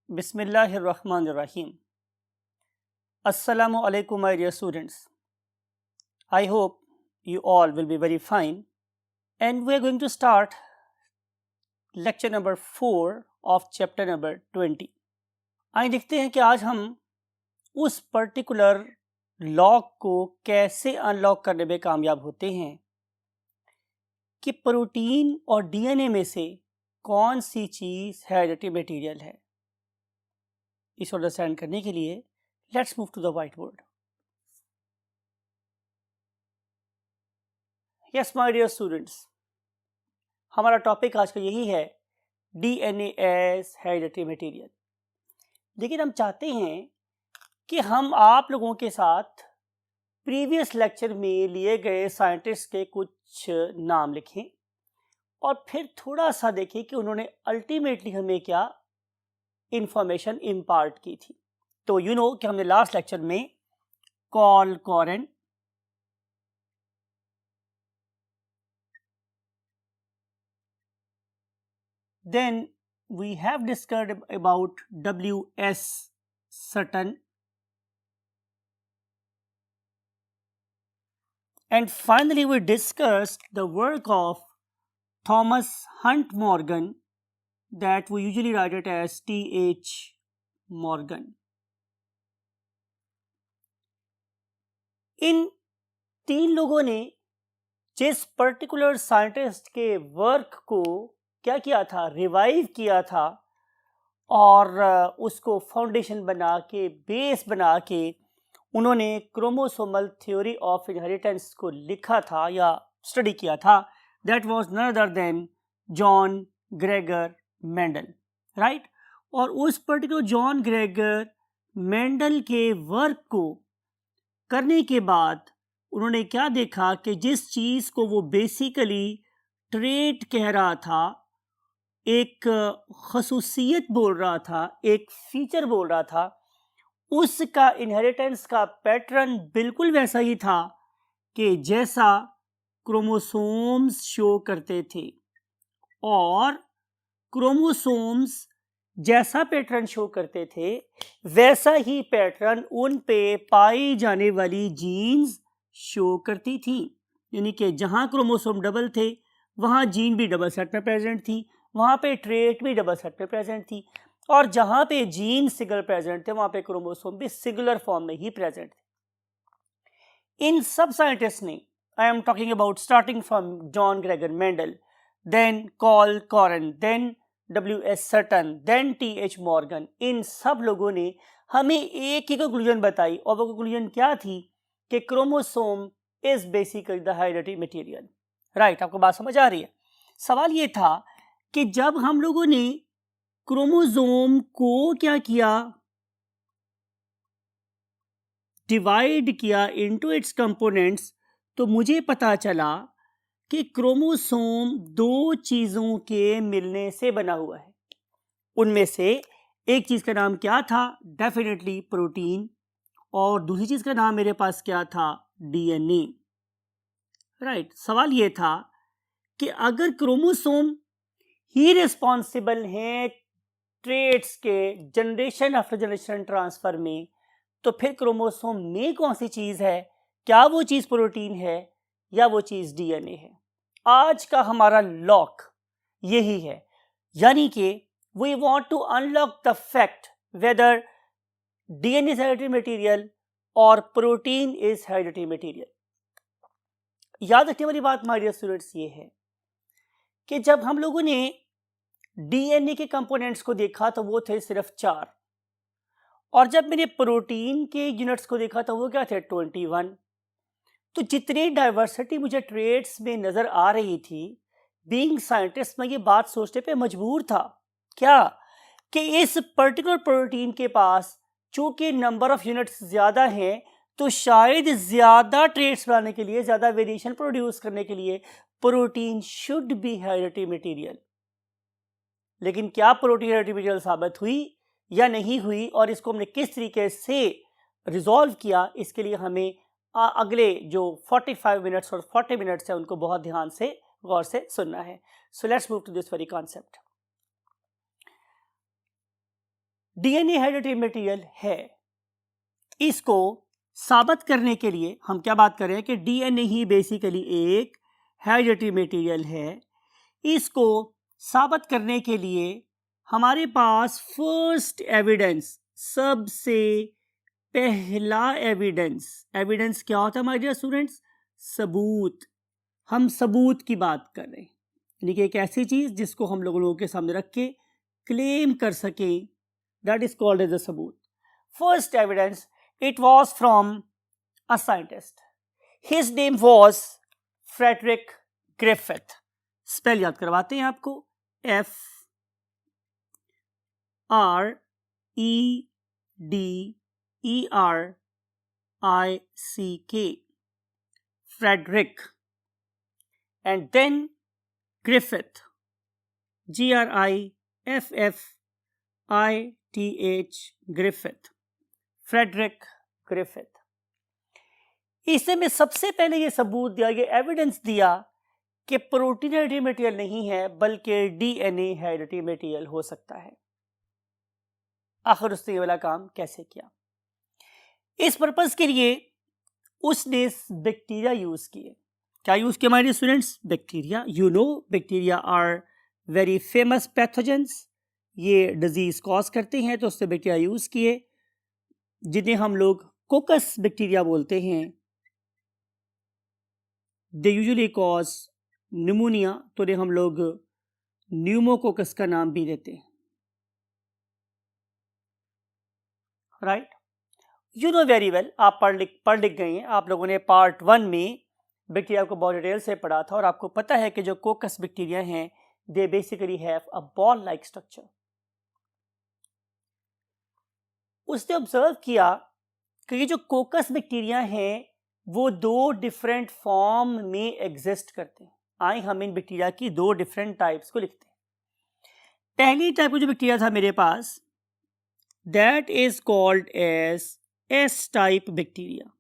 Bismillahirrahmanirrahim. Assalamu alaikum, my dear students. I hope you all will be very fine. And we are going to start lecture number 4 of chapter number 20. आइए देखते हैं कि आज हम उस particular lock को कैसे अनलॉक करने में कामयाब होते हैं कि प्रोटीन और डीएनए में से कौन सी चीज़ हेरिडिटरी मटेरियल है। इस अंडरस्टैंड करने के लिए let's move to the white board. Yes my dear students, हमारा टॉपिक आज का यही है डीएनए एज हेरिडिटरी मटेरियल। लेकिन हम चाहते हैं कि हम आप लोगों के साथ प्रीवियस लेक्चर में लिए गए साइंटिस्ट के कुछ नाम लिखें और फिर थोड़ा सा देखें कि उन्होंने अल्टीमेटली हमें क्या इंफॉर्मेशन इम्पार्ट की थी। तो यू नो कि हमने लास्ट लेक्चर में Carl Correns, then we have discussed about W.S. Sutton, and finally we discussed the work of Thomas Hunt Morgan, that we usually write it as T.H. Morgan. इन तीन लोगों ने जिस particular scientist के work को क्या किया था, रिवाइव किया था और उसको फाउंडेशन बना के, बेस बना के उन्होंने क्रोमोसोमल थ्योरी ऑफ इनहेरिटेंस को लिखा था या स्टडी किया था, that was none other than John Gregor Mendel, right. और उस पर्टिकुलर जॉन ग्रेगर मेंडल के वर्क को करने के बाद उन्होंने क्या देखा कि जिस चीज़ को वो बेसिकली ट्रेट कह रहा था, एक खसूसियत बोल रहा था, एक फीचर बोल रहा था, उसका इनहेरिटेंस का पैटर्न बिल्कुल वैसा ही था कि जैसा क्रोमोसोम्स शो करते थे, और क्रोमोसोम्स जैसा पैटर्न शो करते थे वैसा ही पैटर्न उन पे पाई जाने वाली जीन्स शो करती थी। यानी कि जहाँ क्रोमोसोम डबल थे वहाँ जीन भी डबल सेट में प्रेजेंट थी, वहाँ पे ट्रेट भी डबल सेट में प्रेजेंट थी, और जहाँ पे जीन सिंगल प्रेजेंट थे वहाँ पे क्रोमोसोम भी सिंगुलर फॉर्म में ही प्रेजेंट थे। इन सब साइंटिस्ट ने, I am talking about starting from John Gregor Mendel, then Carl Correns, then W.S. Sutton, then T.H. Morgan, इन सब लोगों ने हमें एक ही कंक्लूजन बताई, और वो कंक्लूजन क्या थी कि chromosome is basically the hereditary material, right. आपको बात समझ आ रही है। सवाल ये था कि जब हम लोगों ने क्रोमोसोम को क्या किया, डिवाइड किया इनटू इट्स कंपोनेंट्स, तो मुझे पता चला कि क्रोमोसोम दो चीज़ों के मिलने से बना हुआ है। उनमें से एक चीज़ का नाम क्या था, डेफिनेटली प्रोटीन, और दूसरी चीज़ का नाम मेरे पास क्या था, डीएनए, राइट। सवाल ये था कि अगर क्रोमोसोम ही रिस्पॉन्सिबल हैं ट्रेट्स के जनरेशन आफ्टर जनरेशन ट्रांसफ़र में, तो फिर क्रोमोसोम में कौन सी चीज़ है, क्या वो चीज़ प्रोटीन है या वो चीज़ डीएनए है। आज का हमारा लॉक यही है, यानी कि we want to unlock the fact whether DNA is hereditary material और प्रोटीन इज हेरिडिटरी मटेरियल। याद रखने वाली बात माय डियर स्टूडेंट्स ये है कि जब हम लोगों ने डीएनए के कंपोनेंट्स को देखा तो वो थे सिर्फ 4, और जब मैंने प्रोटीन के यूनिट्स को देखा तो वो क्या थे, 21। तो जितनी डाइवर्सिटी मुझे ट्रेड्स में नज़र आ रही थी, बीइंग साइंटिस्ट मैं ये बात सोचने पे मजबूर था क्या कि इस पर्टिकुलर प्रोटीन के पास चूंकि नंबर ऑफ यूनिट्स ज़्यादा हैं, तो शायद ज़्यादा ट्रेड्स बनाने के लिए, ज़्यादा वेरिएशन प्रोड्यूस करने के लिए protein should be hereditary material. लेकिन क्या प्रोटीन हेरिडिटरी मटेरियल साबित हुई या नहीं हुई, और इसको हमने किस तरीके से रिजॉल्व किया, इसके लिए हमें अगले जो 45 मिनट्स और 40 मिनट्स है उनको बहुत ध्यान से, गौर से सुनना है। So let's move to this very concept. DNA hereditary material है। इसको साबित करने के लिए हम क्या बात कर रहे हैं कि डीएनए ही बेसिकली एक हेरिडिटरी मटेरियल है। इसको साबित करने के लिए हमारे पास फर्स्ट एविडेंस, सबसे पहला एविडेंस क्या होता है माय डियर स्टूडेंट्स? सबूत। हम सबूत की बात कर रहे हैं, यानी कि एक ऐसी चीज जिसको हम लोगों के सामने रख के क्लेम कर सकें, that is called as a सबूत। First evidence, it was from a scientist, his name was Frederick Griffith. Spell याद करवाते हैं आपको, FREDERICK, Frederick, and then Griffith, GRIFFITH, Griffith, Frederick Griffith। इसने में सबसे पहले ये सबूत दिया, ये एविडेंस दिया कि प्रोटीन हेरिडिटरी मटेरियल नहीं है बल्कि डीएनए हेरिडिटरी मटेरियल हो सकता है। आखिर उसने ये वाला काम कैसे किया? इस पर्पस के लिए उसने बैक्टीरिया यूज किए। क्या यूज किया हमारे students? Bacteria. You know bacteria are very famous pathogens, ये डिजीज कॉज करते हैं, तो उसने बैक्टीरिया यूज किए जिन्हें हम लोग कोकस बैक्टीरिया बोलते हैं। दे यूजुअली कॉज निमोनिया, तो उन्हें हम लोग न्यूमोकोकस का नाम भी देते हैं। Right, you know very well, आप पढ़ लिख गए हैं। आप लोगों ने पार्ट 1 में बैक्टीरिया को बहुत डिटेल से पढ़ा था और आपको पता है कि जो कोकस बैक्टीरिया हैं, they basically have a ball like structure. उसने ऑब्जर्व किया कि ये जो कोकस बैक्टीरिया हैं वो 2 डिफरेंट फॉर्म में एग्जिस्ट करते हैं। आए हम इन बैक्टीरिया की 2 डिफरेंट टाइप्स को लिखते हैं। पहली टाइप का जो बैक्टीरिया था मेरे पास, that is called as S type bacteria.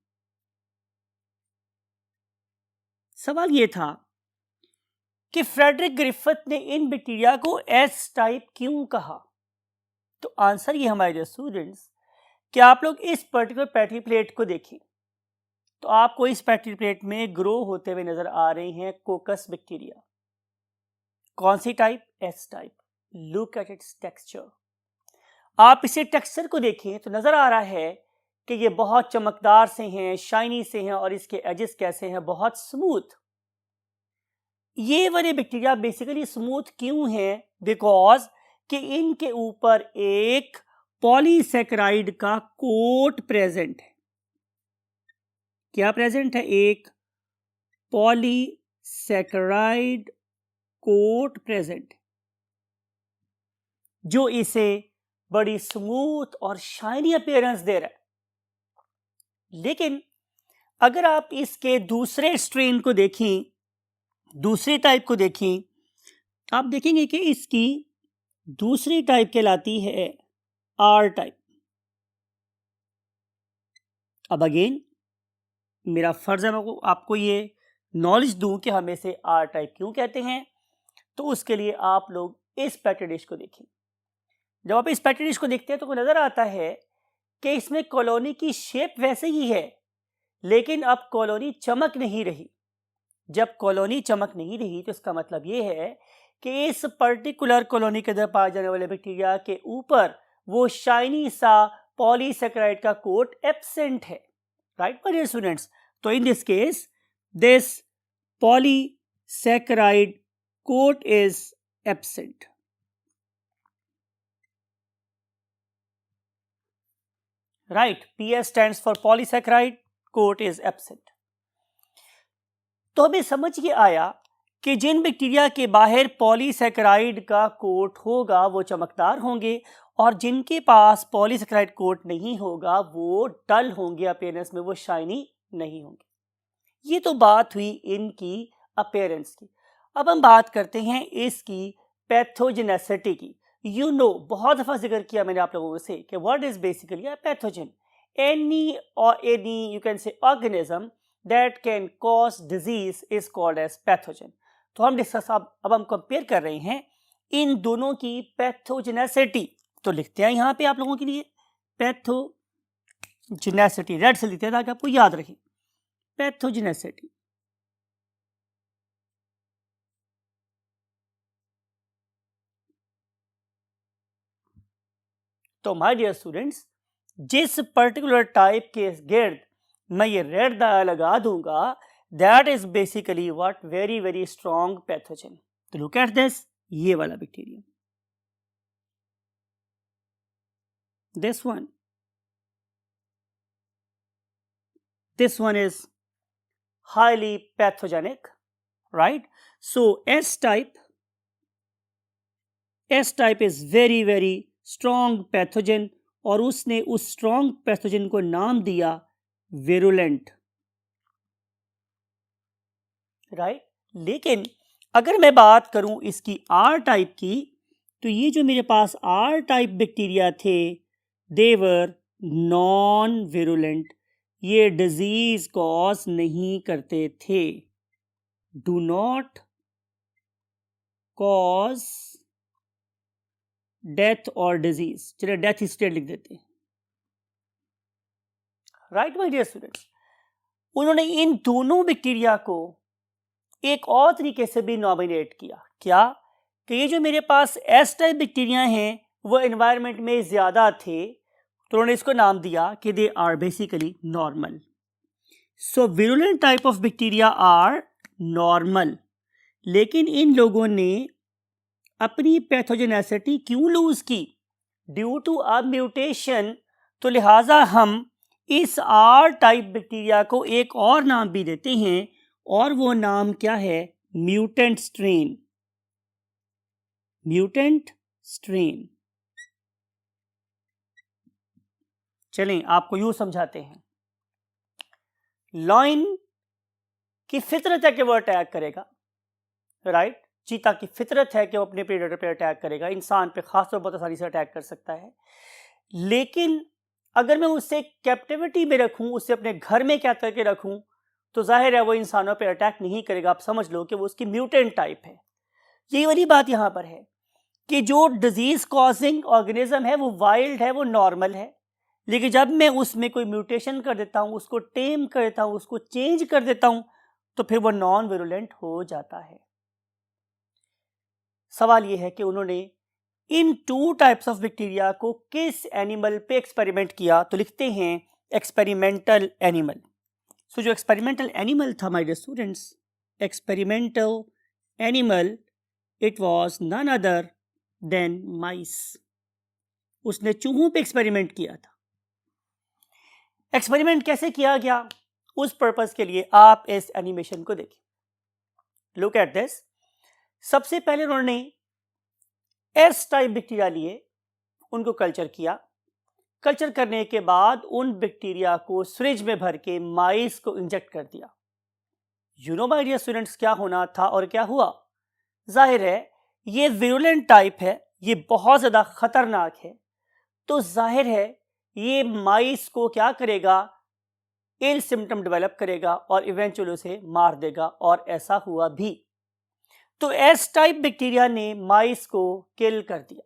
सवाल ये था कि फ्रेडरिक ग्रिफिथ ने इन बैक्टीरिया को एस टाइप क्यों कहा? तो आंसर ये हमारे स्टूडेंट्स, कि आप लोग इस पर्टिकुलर पेट्री प्लेट को देखें तो आपको इस पेट्री प्लेट में ग्रो होते हुए नजर आ रहे हैं कोकस बैक्टीरिया। कौन सी type? S type. Look at its texture. आप इसे टेक्सचर को देखें तो नजर आ रहा है कि ये बहुत चमकदार से हैं, शाइनी से हैं, और इसके एजेस कैसे हैं? बहुत स्मूथ। ये वाले बैक्टीरिया बेसिकली स्मूथ क्यों हैं? बिकॉज कि इनके ऊपर एक पॉलीसैकेराइड का कोट प्रेजेंट है। क्या प्रेजेंट है? एक पॉलीसैकेराइड कोट प्रेजेंट, जो इसे बड़ी स्मूथ और शाइनी अपीयरेंस दे रहा है। लेकिन अगर आप इसके दूसरे स्ट्रेन को देखें, दूसरी टाइप को देखें, आप देखेंगे कि इसकी दूसरी टाइप कहलाती है आर टाइप। अब अगेन मेरा फर्ज है मैं आपको ये नॉलेज दूं कि हम इसे आर टाइप क्यों कहते हैं। तो उसके लिए आप लोग इस पेट्री डिश को देखें। जब आप इस पेट्री डिश को देखते हैं तो नजर आता है कि इसमें कॉलोनी की शेप वैसे ही है, लेकिन अब कॉलोनी चमक नहीं रही। जब कॉलोनी चमक नहीं रही तो इसका मतलब ये है कि इस पर्टिकुलर कॉलोनी के अंदर पाए जाने वाले बैक्टीरिया के ऊपर वो शाइनी सा पॉलीसैकेराइड का कोट एब्सेंट है। Right my dear students? तो in this case this polysaccharide coat is absent. Right, PS stands for polysaccharide, coat is absent. तो हमें समझ ये आया कि जिन बैक्टीरिया के बाहर पॉलीसैकेराइड का कोट होगा वो चमकदार होंगे, और जिनके पास पॉलीसैकेराइड कोट नहीं होगा वो डल होंगे अपीयरेंस में, वो शाइनी नहीं होंगे। ये तो बात हुई इनकी अपीयरेंस की। अब हम बात करते हैं इसकी पैथोजेनेसिटी की। यू नो, बहुत दफा जिक्र किया मैंने आप लोगों से कि what is basically a pathogen? any you can say organism that can cause disease is called as pathogen। तो हम डिस्कस अब हम कंपेयर कर रहे हैं इन दोनों की पैथोजेनेसिटी। तो लिखते हैं यहाँ पे आप लोगों के लिए पैथोजेनेसिटी, रेड से लिखते हैं ताकि आपको याद रहे। पैथोजेनेसिटी, तो माय डियर स्टूडेंट्स, जिस पर्टिकुलर टाइप के गिर्द मैं ये रेड दाया लगा दूंगा, that is basically what, very very strong pathogen. तो लुक एट दिस, ये वाला bacteria, this one is highly pathogenic, right? So S type is very very strong pathogen, और उसने उस strong pathogen को नाम दिया virulent, right? लेकिन अगर मैं बात करूं इसकी R टाइप की, तो ये जो मेरे पास R टाइप बैक्टीरिया थे, दे वर नॉन विरुलेंट, ये डिजीज कॉज नहीं करते थे, डू नॉट कॉज डेथ और डिजीज। चलिए डेथ स्टेट लिख देते हैं, राइट माय डियर स्टूडेंट्स। उन्होंने इन दोनों बैक्टीरिया को एक और तरीके से भी नॉमिनेट किया, क्या कि ये जो मेरे पास एस टाइप बैक्टीरिया हैं वो एनवायरनमेंट में ज़्यादा थे, तो उन्होंने इसको नाम दिया कि they are basically normal. So virulent type of bacteria are normal, लेकिन इन लोगों ने अपनी पैथोजेनेसिटी क्यों लूज की? Due to a mutation. तो लिहाजा हम इस आर टाइप बैक्टीरिया को एक और नाम भी देते हैं, और वो नाम क्या है? Mutant strain. Mutant strain. चलें आपको यूं समझाते हैं। लॉयन की फितरत है कि वो अटैक करेगा, राइट? चीता की फितरत है कि वो अपने प्रेडेटर पे अटैक करेगा, इंसान पे खासतौर पर बहुत आसानी से अटैक कर सकता है। लेकिन अगर मैं उसे कैप्टिविटी में रखूं, उसे अपने घर में क्या करके रखूं, तो जाहिर है वो इंसानों पे अटैक नहीं करेगा। आप समझ लो कि वो उसकी म्यूटेंट टाइप है। यही वाली बात यहाँ पर है कि जो डिजीज कॉजिंग ऑर्गेनिज्म है वो वाइल्ड है, वो नॉर्मल है, लेकिन जब मैं उसमें कोई म्यूटेशन कर देता हूँ, उसको टेम कर देता हूँ, उसको चेंज कर देता हूँ, तो फिर वो नॉन विरुलेंट हो जाता है। सवाल ये है कि उन्होंने इन टू टाइप्स ऑफ बैक्टीरिया को किस एनिमल पे एक्सपेरिमेंट किया? तो लिखते हैं एक्सपेरिमेंटल एनिमल। सो जो एक्सपेरिमेंटल एनिमल था my dear students, experimental animal, it was none other than mice. उसने चूहों पे एक्सपेरिमेंट किया था। एक्सपेरिमेंट कैसे किया गया, उस पर्पस के लिए आप इस एनिमेशन को देखें। Look at this. सबसे पहले उन्होंने एस टाइप बैक्टीरिया लिए, उनको कल्चर किया। कल्चर करने के बाद उन बैक्टीरिया को सिरिंज में भर के माइस को इंजेक्ट कर दिया। You know my dear students, क्या होना था और क्या हुआ? जाहिर है ये विरुलेंट टाइप है, ये बहुत ज़्यादा खतरनाक है, तो जाहिर है ये माइस को क्या करेगा? इल सिम्टम डेवलप करेगा और इवेंचुअली उसे मार देगा, और ऐसा हुआ भी। तो एस टाइप बैक्टीरिया ने माइस को किल कर दिया,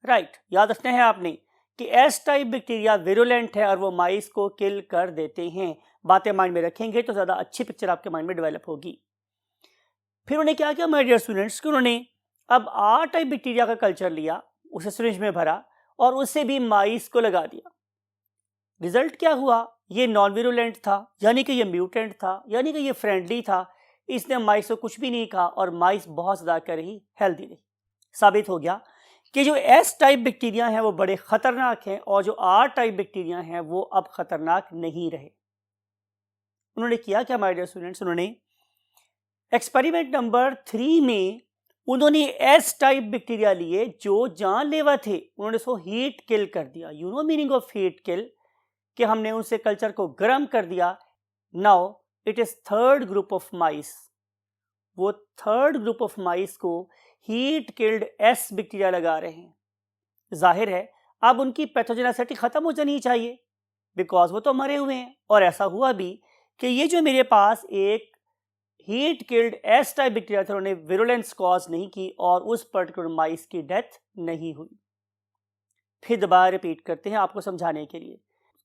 राइट? याद रखना है आपने कि एस टाइप बैक्टीरिया विरुलेंट है और वो माइस को किल कर देते हैं। बातें माइंड में रखेंगे तो ज़्यादा अच्छी पिक्चर आपके माइंड में डेवलप होगी। फिर उन्होंने क्या किया माय डियर स्टूडेंट्स, कि उन्होंने अब आर टाइप बैक्टीरिया का कल्चर लिया, उसे सिरिंज में भरा और उसे भी माइस को लगा दिया। रिजल्ट क्या हुआ? ये नॉन विरुलेंट था, यानी कि ये म्यूटेंट था, यानी कि ये फ्रेंडली था। इसने माइस को कुछ भी नहीं कहा और माइस बहुत ज़्यादा कर रही हेल्दी रही। साबित हो गया कि जो एस टाइप बैक्टीरिया हैं वो बड़े खतरनाक हैं, और जो आर टाइप बैक्टीरिया हैं वो अब खतरनाक नहीं रहे। उन्होंने किया क्या माय डियर स्टूडेंट्स? उन्होंने एक्सपेरिमेंट नंबर 3 में उन्होंने एस टाइप बैक्टीरिया लिए जो जानलेवा थे, उन्होंने उसको हीट किल कर दिया। You no meaning of heat kill, कि हमने उनसे कल्चर को गर्म कर दिया। Now it is third group of mice. वो थर्ड ग्रुप ऑफ माइस को हीट किल्ड एस बैक्टीरिया लगा रहे हैं। जाहिर है अब उनकी पैथोजेनेसिटी खत्म हो जानी चाहिए, बिकॉज वो तो मरे हुए हैं। और ऐसा हुआ भी कि ये जो मेरे पास एक heat killed S type bacteria थे, उन्होंने विरुलेंस कॉज नहीं की और उस पर्टिकुलर माइस की डेथ नहीं हुई। फिर दोबारा रिपीट करते हैं आपको समझाने के लिए।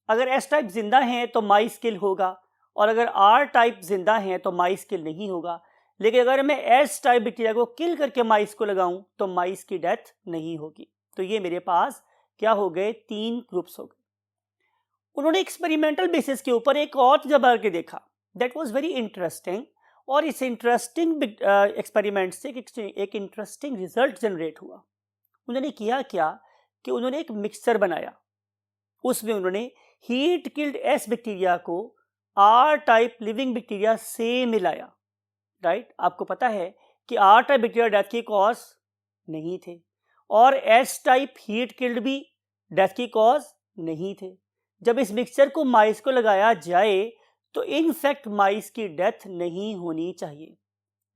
अगर एस टाइप जिंदा हैं तो माइस किल होगा, और अगर आर टाइप जिंदा हैं तो माइस किल नहीं होगा। लेकिन अगर मैं एस टाइप बैक्टीरिया को किल करके माइस को लगाऊं तो माइस की डेथ नहीं होगी। तो ये मेरे पास क्या हो गए, 3 ग्रुप्स हो गए। उन्होंने एक्सपेरिमेंटल बेसिस के ऊपर एक और तजर्बा करके देखा, दैट वाज वेरी इंटरेस्टिंग, और इस इंटरेस्टिंग एक्सपेरिमेंट से एक इंटरेस्टिंग रिजल्ट जनरेट हुआ। उन्होंने किया क्या कि उन्होंने एक मिक्सचर बनाया, उसमें उन्होंने हीट किल्ड एस बैक्टीरिया को आर टाइप लिविंग बैक्टीरिया से मिलाया। राइट, आपको पता है कि आर टाइप बैक्टीरिया डेथ की कॉज नहीं थे, और एस टाइप हीट किल्ड भी डेथ की कॉज नहीं थे। जब इस मिक्सचर को माइस को लगाया जाए तो इनफैक्ट माइस की डेथ नहीं होनी चाहिए,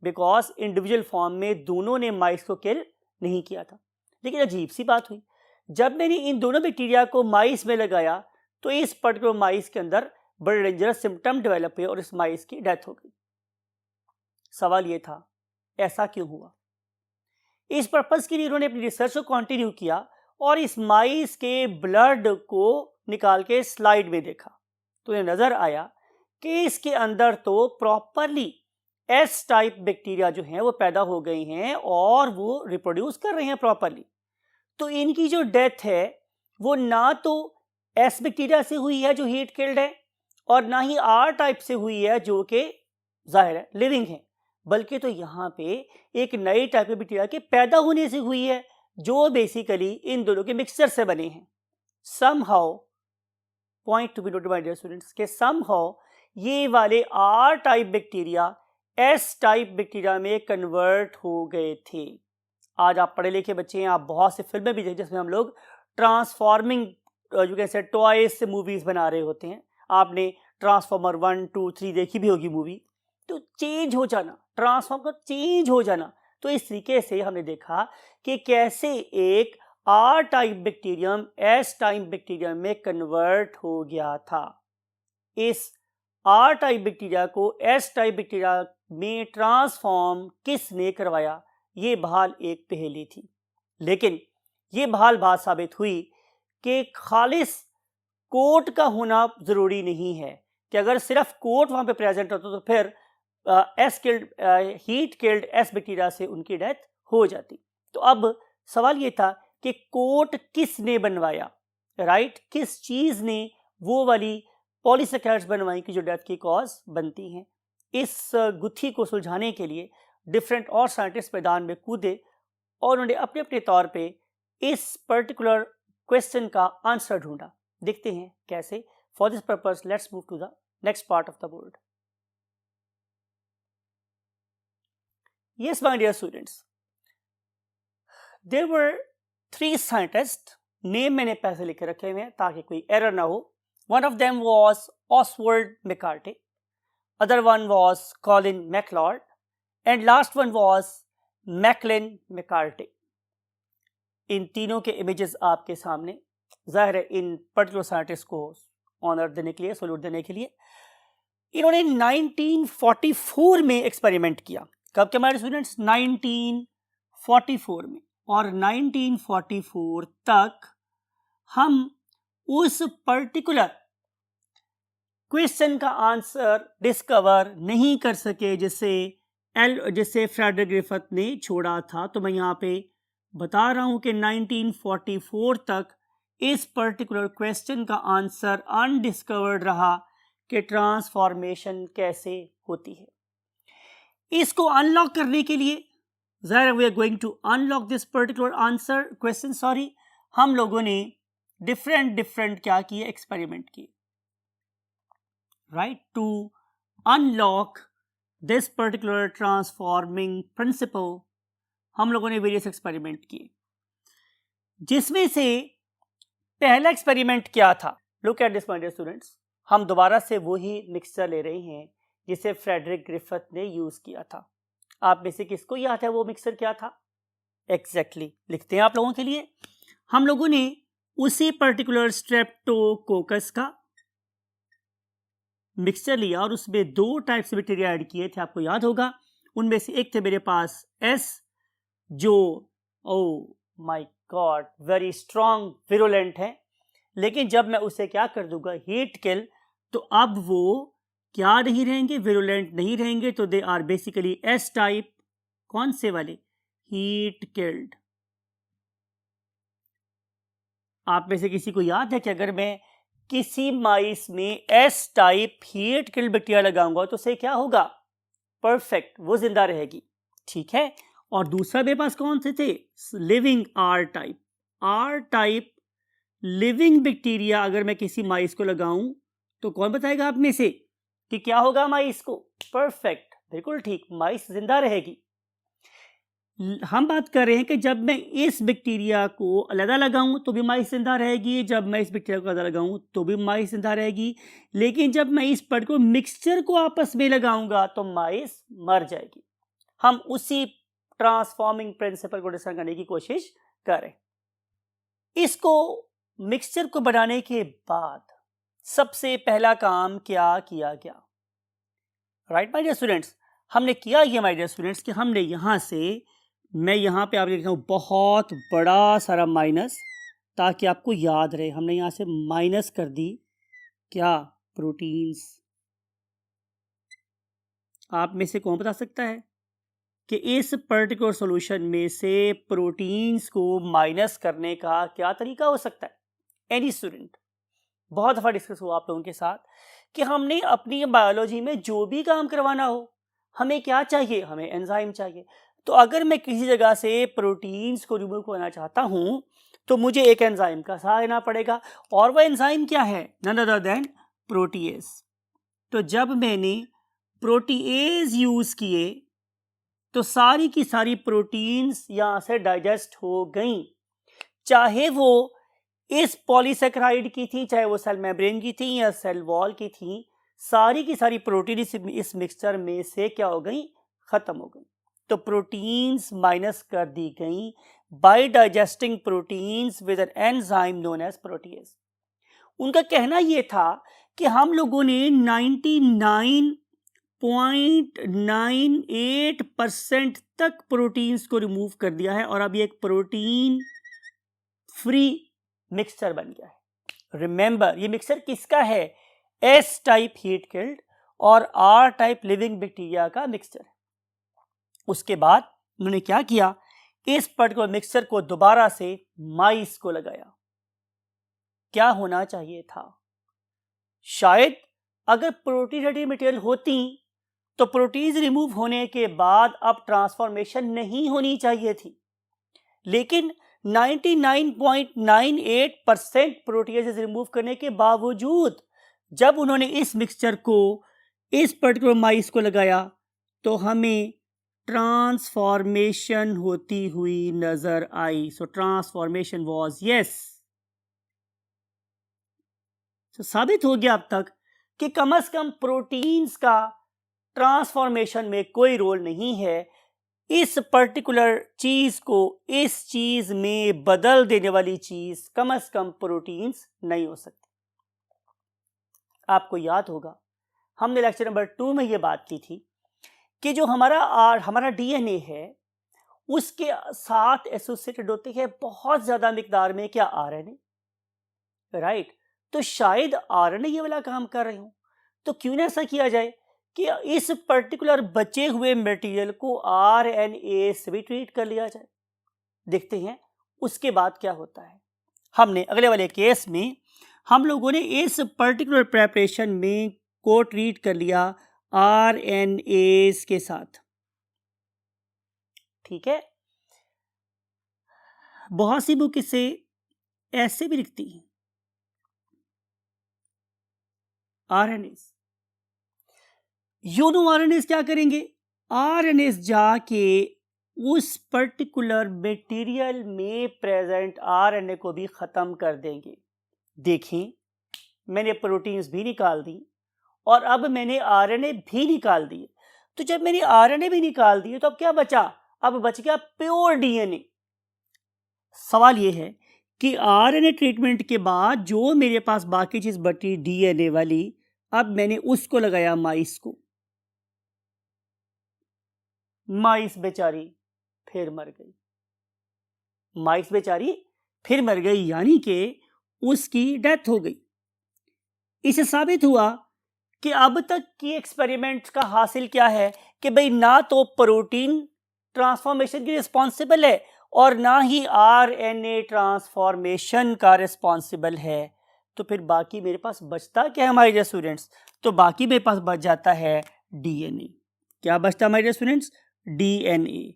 बिकॉज इंडिविजुअल फॉर्म में दोनों ने माइस को किल नहीं किया था। लेकिन अजीब सी बात हुई, जब मैंने इन दोनों बैक्टीरिया को माइस में लगाया तो इस पर्टिकुलर माइस के अंदर बड़े डेंजरस सिम्टम डेवलप हुए और इस माइस की डेथ हो गई। सवाल ये था, ऐसा क्यों हुआ? इस पर्पस के लिए उन्होंने अपनी रिसर्च को कंटिन्यू किया और इस माइस के ब्लड को निकाल के स्लाइड में देखा, तो ये नजर आया कि इसके अंदर तो प्रॉपरली एस टाइप बैक्टीरिया जो हैं वो पैदा हो गए हैं और वो रिप्रोड्यूस कर रहे हैं प्रॉपरली। तो इनकी जो डेथ है वो ना तो एस बैक्टीरिया से हुई है जो हीट किल्ड है, और ना ही आर टाइप से हुई है जो कि जाहिर है लिविंग है, बल्कि तो यहाँ पे एक नई टाइप ऑफ बैक्टीरिया के पैदा होने से हुई है जो बेसिकली इन दोनों के मिक्सचर से बने हैं। Somehow, point to be noted my dear students, के समहाउ ये वाले R type bacteria S type bacteria में कन्वर्ट हो गए थे। आज आप पढ़े लिखे बच्चे हैं, आप बहुत से फिल्में भी देखते हैं जिसमें हम लोग ट्रांसफॉर्मिंग जो कैसे टॉयज से मूवीज बना रहे होते हैं। आपने ट्रांसफॉर्मर 1, 2, 3 देखी भी होगी मूवी। तो चेंज हो जाना, ट्रांसफॉर्म का चेंज हो जाना, तो इस तरीके से हमने देखा कि कैसे एक R type bacterium S type bacterium में कन्वर्ट हो गया था। इस आर टाइप बैक्टीरिया को एस टाइप बैक्टीरिया में ट्रांसफॉर्म किसने करवाया, ये बहाल एक पहेली थी। लेकिन ये बहाल बात साबित हुई कि खालिस कोट का होना जरूरी नहीं है, कि अगर सिर्फ कोट वहां पे प्रेजेंट होता तो फिर S killed heat killed S bacteria से उनकी डेथ हो जाती। तो अब सवाल ये था कि कोट किसने बनवाया, राइट, किस चीज ने वो वाली पॉलीसैकेराइड्स बनवाई कि जो डेथ की कॉज बनती हैं। इस गुत्थी को सुलझाने के लिए डिफरेंट और साइंटिस्ट मैदान में कूदे और उन्होंने अपने अपने तौर पे इस पर्टिकुलर क्वेश्चन का आंसर ढूंढा। देखते हैं कैसे। For this purpose let's move to the next part of the board. Yes, my dear students, there were 3 scientists, name मैंने पैसे लिखे रखे हुए हैं ताकि कोई एरर ना हो। One of them was Oswald McCarthy, other one was Colin MacLeod, and last one was Macklin McCarthy. इन तीनों के इमेजेस आपके सामने, जाहिर है इन पर्टिकुलर साइंटिस्ट को ऑनर देने के लिए, सैल्यूट देने के लिए। इन्होंने 1944 में एक्सपेरिमेंट किया। कब के हमारे स्टूडेंट्स? 1944 में। और 1944 तक हम उस पर्टिकुलर क्वेश्चन का आंसर डिस्कवर नहीं कर सके जिससे फ्रेडरिक ग्रिफिथ ने छोड़ा था। तो मैं यहाँ पे बता रहा हूं कि 1944 तक इस पर्टिकुलर क्वेश्चन का आंसर अनडिस्कवर्ड रहा कि ट्रांसफॉर्मेशन कैसे होती है। इसको अनलॉक करने के लिए ज़ाहिर we are going to unlock this particular answer question, sorry, हम लोगों ने डिफरेंट क्या किए, एक्सपेरिमेंट किए, right, to unlock this particular transforming principle. हम लोगों ने वेरियस एक्सपेरिमेंट किए, जिसमें से पहला एक्सपेरिमेंट क्या था? Look at this my dear students, हम दोबारा से वही मिक्सचर ले रहे हैं जिसे फ्रेडरिक ग्रिफिथ ने यूज किया था। आप में से किसको याद है वो मिक्सचर क्या था? एग्जैक्टली लिखते हैं आप लोगों के लिए। हम लोगों ने उसी पर्टिकुलर स्ट्रेप्टोकोकस का मिक्सचर लिया और उसमें 2 टाइप से बैक्टीरिया ऐड किए थे, आपको याद होगा। उनमें से एक थे मेरे पास एस, जो oh my God very strong virulent है, लेकिन जब मैं उसे क्या कर दूंगा हीट किल, तो अब वो क्या नहीं रहेंगे, विरुलेंट नहीं रहेंगे, तो they are basically S type. कौन से वाले? Heat killed. आप में से किसी को याद है कि अगर मैं किसी माइस में S type heat killed bacteria लगाऊंगा तो उसे क्या होगा? परफेक्ट, वो जिंदा रहेगी। ठीक है। और दूसरा मेरे पास कौन से थे? Living R type. R type living bacteria अगर मैं किसी माइस को लगाऊं तो कौन बताएगा आप में से कि क्या होगा माइस को? परफेक्ट, बिल्कुल ठीक, माइस जिंदा रहेगी। हम बात कर रहे हैं कि जब मैं इस बैक्टीरिया को अलग लगाऊं तो भी माइस जिंदा रहेगी, जब मैं इस बैक्टीरिया को अलग लगाऊं तो भी माइस जिंदा रहेगी, लेकिन जब मैं इस पर्टिकुलर मिक्सचर को आपस में लगाऊंगा तो माइस मर जाएगी। हम उसी ट्रांसफॉर्मिंग प्रिंसिपल को डिस्कस करने की कोशिश करें। इसको मिक्सचर को बनाने के बाद सबसे पहला काम क्या किया गया? राइट माय डियर स्टूडेंट्स, हमने किया ये माय डियर स्टूडेंट्स कि हमने यहां से, मैं यहाँ पे आप लिखता हूँ बहुत बड़ा सारा माइनस ताकि आपको याद रहे। हमने यहाँ से माइनस कर दी क्या? प्रोटीन्स। आप में से कौन बता सकता है कि इस पर्टिकुलर सॉल्यूशन में से प्रोटीन्स को माइनस करने का क्या तरीका हो सकता है? Any student? बहुत दफ़ा डिस्कस हुआ आप लोगों के साथ कि हमने अपनी बायोलॉजी में जो भी काम करवाना हो, हमें क्या चाहिए? हमें एंजाइम चाहिए। तो अगर मैं किसी जगह से प्रोटीन्स को रिमूव करना चाहता हूं तो मुझे एक एंजाइम का सहारा लेना पड़ेगा, और वह एंजाइम क्या है? None other than protease. तो जब मैंने प्रोटीएज यूज किए तो सारी की सारी प्रोटीन्स यहां से डाइजेस्ट हो गई, चाहे वो इस पॉलीसेकेराइड की थी, चाहे वो सेल मेम्ब्रेन की थी या सेल वॉल की थी। सारी की सारी प्रोटीन इस मिक्सचर में से क्या हो गई? खत्म हो गई। तो प्रोटीन्स माइनस कर दी गई by digesting proteins with an enzyme known as protease. उनका कहना यह था कि हम लोगों ने 99.98% तक प्रोटीन्स को रिमूव कर दिया है और अब ये एक प्रोटीन फ्री मिक्सचर बन गया है। रिमेंबर, ये मिक्सचर किसका है? एस टाइप हीट किल्ड और आर टाइप लिविंग बैक्टीरिया का मिक्सचर है। उसके बाद उन्होंने क्या किया? इस पर्टिकुलर मिक्सचर को दोबारा से माइस को लगाया। क्या होना चाहिए था? शायद अगर प्रोटीन रेडी मटेरियल होती तो प्रोटीन्स रिमूव होने के बाद अब ट्रांसफॉर्मेशन नहीं होनी चाहिए थी, लेकिन 99.98% प्रोटीएजेस रिमूव करने के बावजूद जब उन्होंने इस मिक्सचर को इस पर्टिकुलर माइस को लगाया तो हमें ट्रांसफॉर्मेशन होती हुई नजर आई। सो ट्रांसफॉर्मेशन वाज यस। तो साबित हो गया अब तक कि कम से कम प्रोटीन्स का ट्रांसफॉर्मेशन में कोई रोल नहीं है। इस पर्टिकुलर चीज को इस चीज में बदल देने वाली चीज कम से कम प्रोटीन्स नहीं हो सकती। आपको याद होगा हमने लेक्चर नंबर 2 में यह बात की थी कि जो हमारा डीएनए है उसके साथ एसोसिएटेड होते हैं बहुत ज्यादा मिकदार में क्या? आरएनए। राइट। तो शायद आरएनए ये वाला काम कर रहे हो, तो क्यों ना ऐसा किया जाए कि इस पर्टिकुलर बचे हुए मटेरियल को आरएनए से भी ट्रीट कर लिया जाए। देखते हैं उसके बाद क्या होता है। हमने अगले वाले केस में हम लोगों ने इस पर्टिकुलर प्रेपरेशन में को ट्रीट कर लिया आरएनए के साथ। ठीक है। बहुत सी बुक इसे ऐसे भी लिखती हैं, आरएनए। आरएनए क्या करेंगे? आरएनए जाके उस पर्टिकुलर मटेरियल में प्रेजेंट आरएनए को भी खत्म कर देंगे। देखें, मैंने प्रोटीन्स भी निकाल दी और अब मैंने आरएनए भी निकाल दिए। तो जब मैंने आरएनए भी निकाल दिए तो अब क्या बचा? अब बच गया प्योर डीएनए। सवाल यह है कि आरएनए ट्रीटमेंट के बाद जो मेरे पास बाकी चीज बची डीएनए वाली, अब मैंने उसको लगाया माइस को। माइस बेचारी फिर मर गई। माइस बेचारी फिर मर गई, यानी कि उसकी डेथ हो गई। इससे साबित हुआ कि अब तक की एक्सपेरिमेंट का हासिल क्या है कि भाई ना तो प्रोटीन ट्रांसफॉर्मेशन की रिस्पॉन्सिबल है और ना ही आरएनए ट्रांसफॉर्मेशन का रिस्पॉन्सिबल है। तो फिर बाकी मेरे पास बचता क्या है हमारे स्टूडेंट्स? तो बाकी मेरे पास बच जाता है डीएनए। क्या बचता है हमारे स्टूडेंट्स? डीएनए।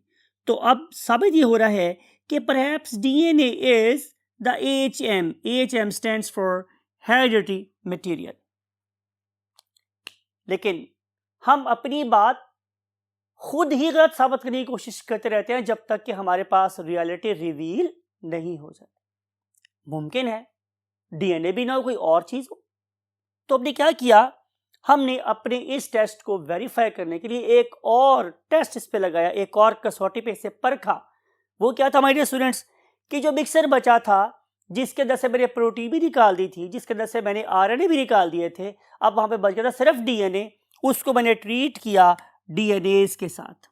तो अब साबित ये हो रहा है कि perhaps DNA is the AHM। AHM stands for hereditary material. लेकिन हम अपनी बात खुद ही गलत साबित करने की कोशिश करते रहते हैं जब तक कि हमारे पास रियलिटी रिवील नहीं हो जाती। मुमकिन है डीएनए भी ना हो, कोई और चीज हो। तो हमने क्या किया, हमने अपने इस टेस्ट को वेरीफाई करने के लिए एक और टेस्ट इस पे लगाया, एक और कसौटी पे इसे परखा। वो क्या था हमारे स्टूडेंट्स कि जो मिक्सर बचा था, जिसके अंदर से मैंने प्रोटीन भी निकाल दी थी, जिसके अंदर से मैंने आरएनए भी निकाल दिए थे, अब वहां पे बच गया था सिर्फ डीएनए। उसको मैंने ट्रीट किया डीएनए के साथ,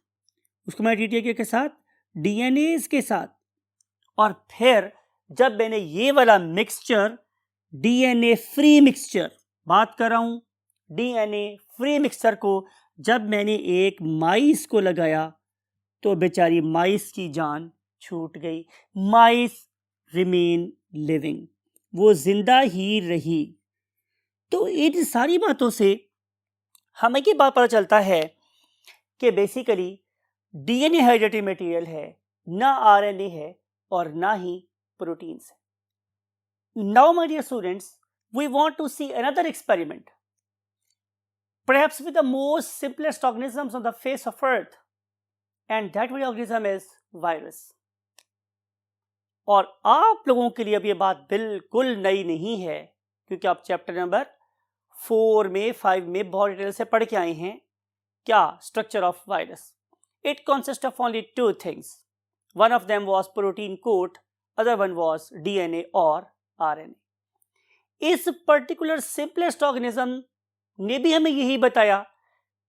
उसको मैंने ट्रीट किया के साथ डीएनए के साथ। और फिर जब मैंने ये वाला मिक्सचर, डीएनए फ्री मिक्सचर बात कर रहा हूं, डीएनए फ्री मिक्सचर को जब मैंने एक माइस को लगाया तो बेचारी माइस की जान छूट गई। माइस रिमेन लिविंग, वो जिंदा ही रही। तो इन सारी बातों से हमें ये बात पता चलता है कि बेसिकली डीएनए हेरिडिटरी मटेरियल है, ना आरएनए है और ना ही प्रोटीन्स है। Now my dear students, we want to see another experiment, perhaps with the most simplest organisms on the face of earth, and that very organism is virus. और आप लोगों के लिए अब ये बात बिल्कुल नई नहीं है, क्योंकि आप चैप्टर नंबर 4 में 5 में बहुत डिटेल से पढ़ के आए हैं। क्या structure of virus? It consist of only 2 things. One of them was protein coat, other one was DNA और RNA. इस पर्टिकुलर सिंपलेस्ट ऑर्गेनिज्म ने भी हमें यही बताया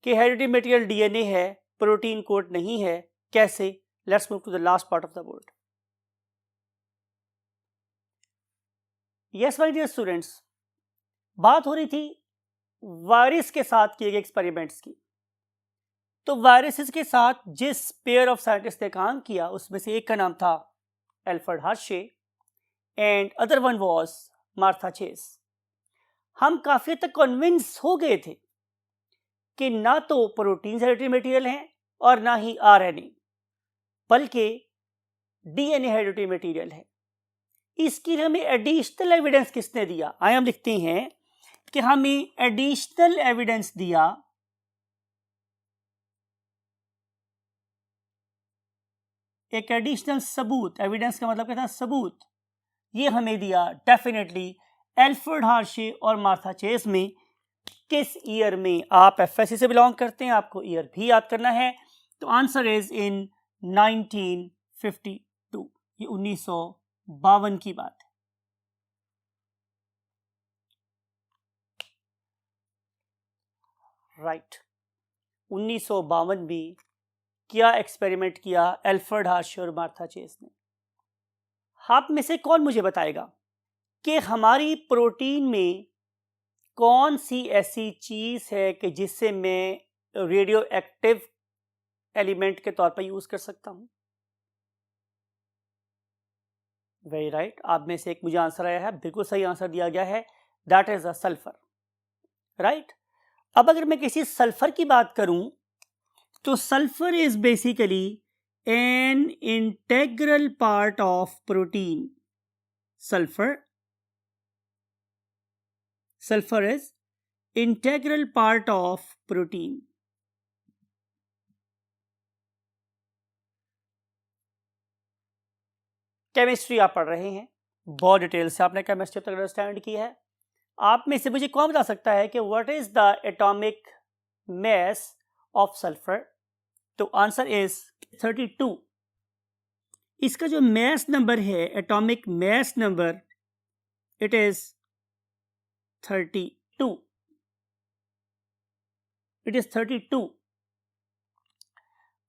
कि हेरिडिटरी मटेरियल डीएनए है, प्रोटीन कोड नहीं है। कैसे? Let's move to the last part of the word. Yes my dear students, बात हो रही थी वायरस के साथ किए गए एक्सपेरिमेंट्स की। तो वायरसेस के साथ जिस पेयर ऑफ साइंटिस्ट ने काम किया उसमें से एक का नाम था Alfred Hershey and other one was Martha Chase. हम काफी तक कन्विंस हो गए थे कि ना तो प्रोटीन हेरिडिटरी मटेरियल हैं और ना ही आरएनए, बल्कि डीएनए हेरिडिटरी मटेरियल है। इसके लिए हमें एडिशनल एविडेंस किसने दिया? आइए हम लिखते हैं कि हमें एडिशनल एविडेंस दिया एक एडिशनल सबूत। एविडेंस का मतलब क्या था? सबूत। ये हमें दिया डेफिनेटली एल्फ्रेड हर्शे और मार्था चेस में। किस ईयर में? आप एफएससी से बिलोंग करते हैं, आपको ईयर भी याद करना है। तो आंसर इज इन 1952। ये 1952 की बात है। राइट, 1952 में क्या एक्सपेरिमेंट किया एल्फ्रेड हर्शे और मार्था चेस ने? आप में से कौन मुझे बताएगा कि हमारी प्रोटीन में कौन सी ऐसी चीज है कि जिससे मैं रेडियो एक्टिव एलिमेंट के तौर पर यूज कर सकता हूं? वेरी राइट, आप में से एक मुझे आंसर आया है, बिल्कुल सही आंसर दिया गया है, that is a sulphur. Right, अब अगर मैं किसी सल्फर की बात करूं तो sulphur is basically an integral part of protein. sulfur is integral part of protein. Chemistry आप पढ़ रहे हैं, बहुत डिटेल से आपने केमिस्ट्री तक अंडरस्टैंड की है। आप में से मुझे कौन बता सकता है कि what is the atomic mass of sulphur? तो आंसर इज 32। इसका जो मास नंबर है, atomic mass number, it is 32। It is 32।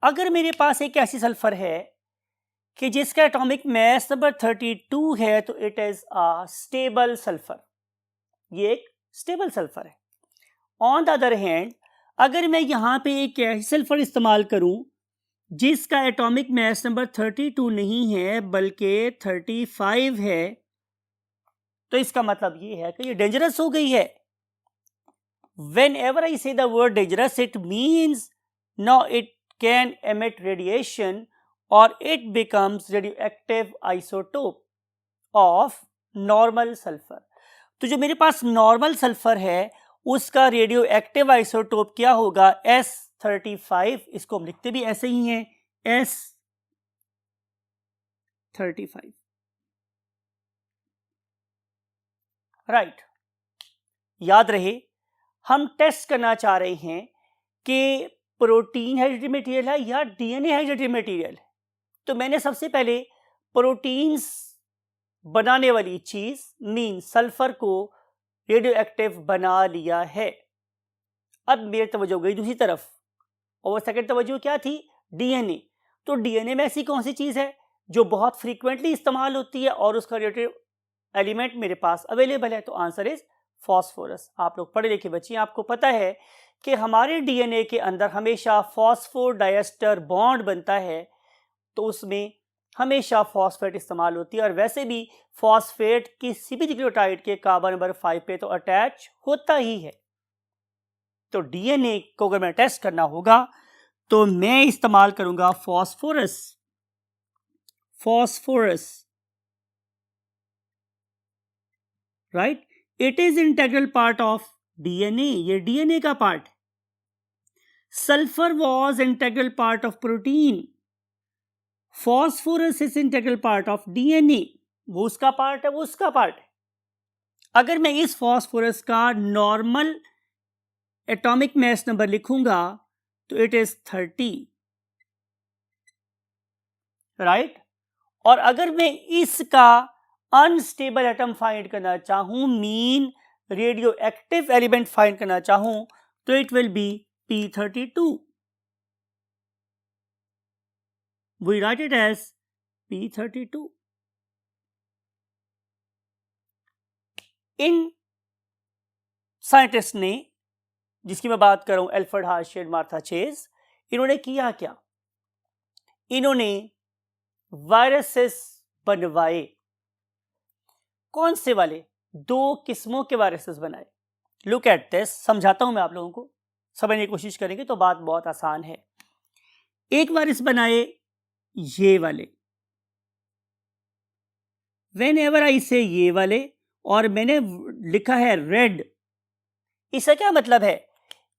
अगर मेरे पास एक ऐसी सल्फर है कि जिसका एटॉमिक मास नंबर 32 है तो it is a stable sulphur, ये एक स्टेबल सल्फर है। ऑन द अदर हैंड अगर मैं यहां पे एक ऐसी सल्फर इस्तेमाल करूं जिसका एटॉमिक मास नंबर 32 नहीं है बल्कि 35 है, तो इसका मतलब ये है कि ये डेंजरस हो गई है। Whenever I say the word dangerous, it means now it can emit radiation or it becomes radioactive isotope of normal sulfur। तो जो मेरे पास नॉर्मल सल्फर है उसका रेडियो एक्टिव आइसोटोप क्या होगा? S35। इसको हम लिखते भी ऐसे ही हैं, S35, राइट। याद रहे हम टेस्ट करना चाह रहे हैं कि प्रोटीन हाइड्रेटेड मटेरियल है या डीएनए हाइड्रेटेड मटेरियल है। तो मैंने सबसे पहले प्रोटीन्स बनाने वाली चीज मीन सल्फर को रेडियो एक्टिव बना लिया है। अब मेरी तवज्जो गई दूसरी तरफ और सेकंड तवज्जो क्या थी? डीएनए। तो डीएनए में ऐसी कौन सी चीज है जो बहुत फ्रीक्वेंटली इस्तेमाल होती है और उसका रेडियो एलिमेंट मेरे पास अवेलेबल है? तो आंसर इज फॉस्फोरस। आप लोग पढ़े लिखे बच्चे, आपको पता है कि हमारे डीएनए के अंदर हमेशा फॉस्फोडाइएस्टर बॉन्ड बनता है, तो उसमें हमेशा फॉस्फेट इस्तेमाल होती है और वैसे भी फॉस्फेट किसी भी न्यूक्लियोटाइड के कार्बन नंबर 5 पे तो अटैच होता ही है। तो डीएनए को अगर मैं टेस्ट करना होगा तो मैं इस्तेमाल करूंगा phosphorus. Right, it is integral part of DNA, ये डीएनए का पार्ट है। Sulphur was integral part of protein, phosphorus is integral part of DNA. वो उसका पार्ट है, वो उसका पार्ट है। अगर मैं इस फॉस्फोरस का नॉर्मल एटॉमिक मास नंबर लिखूंगा तो इट इज 30, राइट। और अगर मैं इसका अनस्टेबल एटम फाइंड करना चाहूं, mean radio active element find करना चाहूं, तो it will be P32। We write it as P32। In scientist ने, जिसकी मैं बात कर रहा हूं, एल्फ्रेड हार्शेड, मार्था चेज, इन्होंने किया क्या? इन्होंने वायरसेस बनवाए। कौन से वाले? 2 किस्मों के वायरसेस बनाए। लुक एट दिस, समझाता हूं मैं आप लोगों को, समझने की कोशिश करेंगे तो बात बहुत आसान है। एक वायरस बनाए ये वाले, वेन एवर आई से ये वाले, और मैंने लिखा है रेड। इसका क्या मतलब है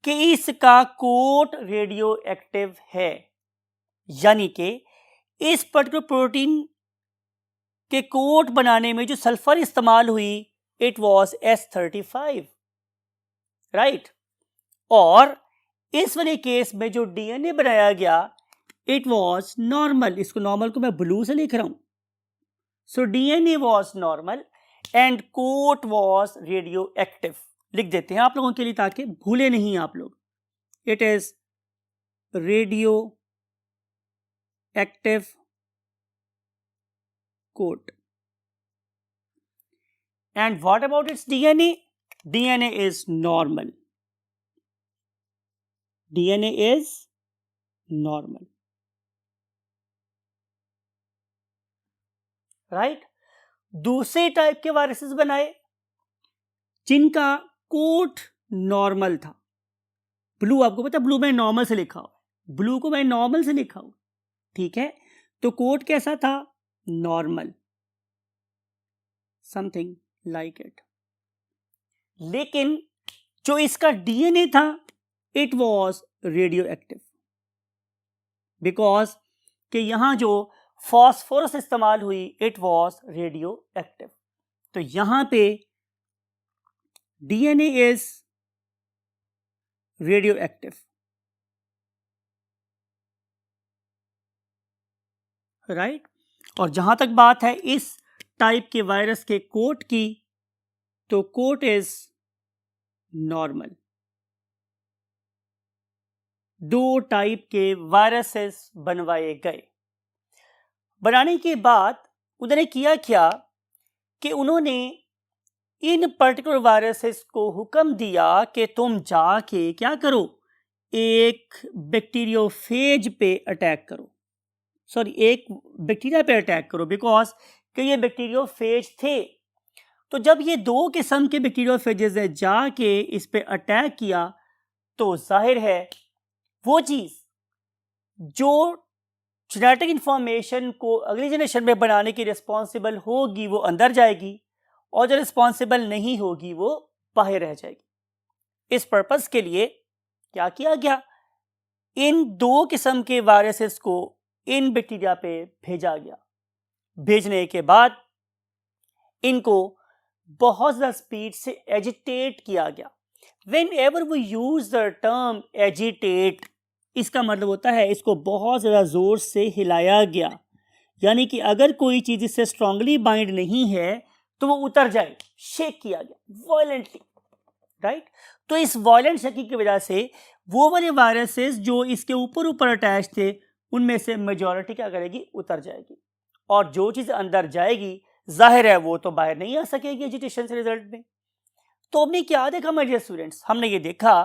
कि इसका कोट रेडियो एक्टिव है, यानी कि इस पर्टिकुलर प्रोटीन के कोट बनाने में जो सल्फर इस्तेमाल हुई इट वॉज S35, राइट। और इस वाले केस में जो डीएनए बनाया गया इट वॉज नॉर्मल। इसको नॉर्मल को मैं ब्लू से लिख रहा हूं। So DNA was normal and quote was radio active. लिख देते हैं आप लोगों के लिए ताकि भूले नहीं आप लोग। It is radioactive coat. And what about its DNA? DNA is normal. DNA is normal. Right? दूसरे टाइप के वायरसेस बनाए जिनका कोट नॉर्मल था। ब्लू, आपको पता ब्लू में नॉर्मल से लिखा हुआ, ब्लू को मैं नॉर्मल से लिखा हुआ, ठीक है। तो कोट कैसा था? Normal, something like it. लेकिन जो इसका डीएनए था it was radio active, because कि यहां जो फॉस्फोरस इस्तेमाल हुई इट वॉज रेडियो एक्टिव। तो यहां पे DNA is radio active, right. और जहां तक बात है इस टाइप के वायरस के कोट की, तो कोट इज नॉर्मल। 2 टाइप के वायरसेस बनवाए गए। बनाने के बाद उन्होंने किया क्या कि उन्होंने इन पर्टिकुलर वायरसेस को हुक्म दिया कि तुम जाके क्या करो, एक बैक्टीरियोफेज पे अटैक करो, सॉरी एक बैक्टीरिया पे अटैक करो, बिकॉज कि ये बैक्टीरियोफेज थे। तो जब ये दो किस्म के बैक्टीरियोफेजेस ने जाके इस पे अटैक किया तो जाहिर है वो चीज़ जो जेनेटिक इंफॉर्मेशन को अगली जनरेशन में बनाने की रिस्पॉन्सिबल होगी वो अंदर जाएगी, और जो रिस्पॉन्सिबल नहीं होगी वो बाहर रह जाएगी। इस पर्पस के लिए क्या किया गया, इन दो किस्म के वायरसेस को इन बैक्टीरिया पे भेजा गया। भेजने के बाद इनको बहुत ज़्यादा स्पीड से एजिटेट किया गया। Whenever we use the term agitate, इसका मतलब होता है इसको बहुत ज़्यादा ज़ोर से हिलाया गया, यानी कि अगर कोई चीज़ इससे स्ट्रांगली बाइंड नहीं है तो वो उतर जाए, शेक किया गया वायलेंटली, राइट। तो इस वायलेंट शेकिंग की वजह से वो वाले वायरसेस जो इसके ऊपर अटैच थे उनमें से मेजॉरिटी क्या करेगी, उतर जाएगी, और जो चीज़ अंदर जाएगी जाहिर है वो तो बाहर नहीं आ सकेगी एजिटेशन से रिजल्ट में। तो हमने क्या देखा माय डियर स्टूडेंट्स, हमने ये देखा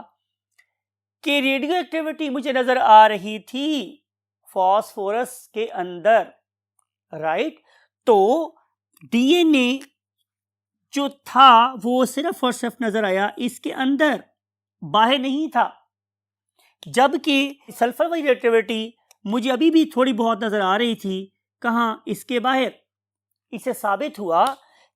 कि रेडियो एक्टिविटी मुझे नजर आ रही थी फास्फोरस के अंदर, राइट। तो डीएनए जो था वो सिर्फ और सिर्फ नजर आया इसके अंदर, बाहर नहीं था। जबकि सल्फर वाली रेडियोएक्टिविटी मुझे अभी भी थोड़ी बहुत नजर आ रही थी, कहाँ, इसके बाहर। इससे साबित हुआ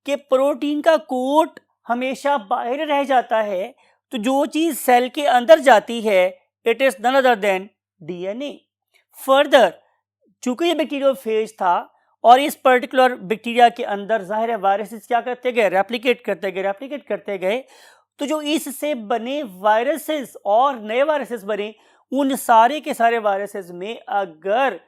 कि प्रोटीन का कोट हमेशा बाहर रह जाता है, तो जो चीज सेल के अंदर जाती है it is none other than DNA. Further चूंकि ये बैक्टीरियोफेज था और इस पर्टिकुलर बैक्टीरिया के अंदर जाहिर है वायरसेस क्या करते गए, रेप्लिकेट करते गए, तो जो इससे बने वायरसेस और नए वायरसेस बने, उन सारे के सारे वायरसेस में अगर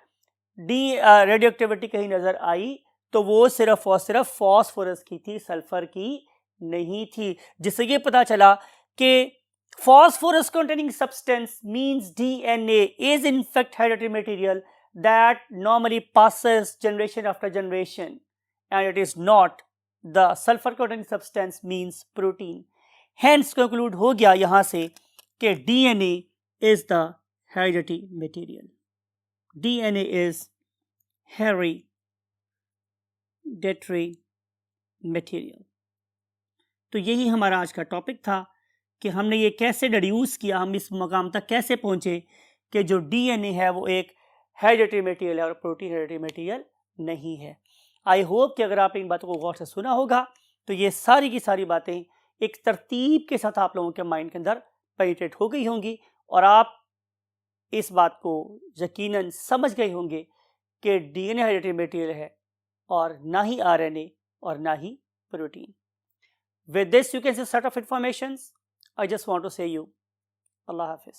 रेडियो एक्टिविटी कहीं नजर आई तो वो सिर्फ और सिर्फ फास्फोरस की थी, सल्फर की नहीं थी। जिससे ये पता चला कि phosphorus containing substance means DNA is in fact hereditary material that normally passes generation after generation, and it is not the sulfur containing substance means protein. Hence conclude हो गया यहाँ से कि DNA is the hereditary material. DNA is hereditary material. तो यही हमारा आज का टॉपिक था कि हमने ये कैसे डिड्यूस किया, हम इस मकाम तक कैसे पहुंचे कि जो डीएनए है वो एक हेरिडिटरी मटेरियल है और प्रोटीन हेरिडिटरी मटेरियल नहीं है। आई होप कि अगर आपने इन बातों को गौर से सुना होगा तो ये सारी की सारी बातें एक तरतीब के साथ आप लोगों के माइंड के अंदर पेनिट्रेट हो गई होंगी और आप इस बात को यकीनन समझ गए होंगे कि डीएनए हेरिडिटरी मटेरियल है और ना ही आरएनए और ना ही protein. With this you can see set of informations. I just want to say you Allah Hafiz.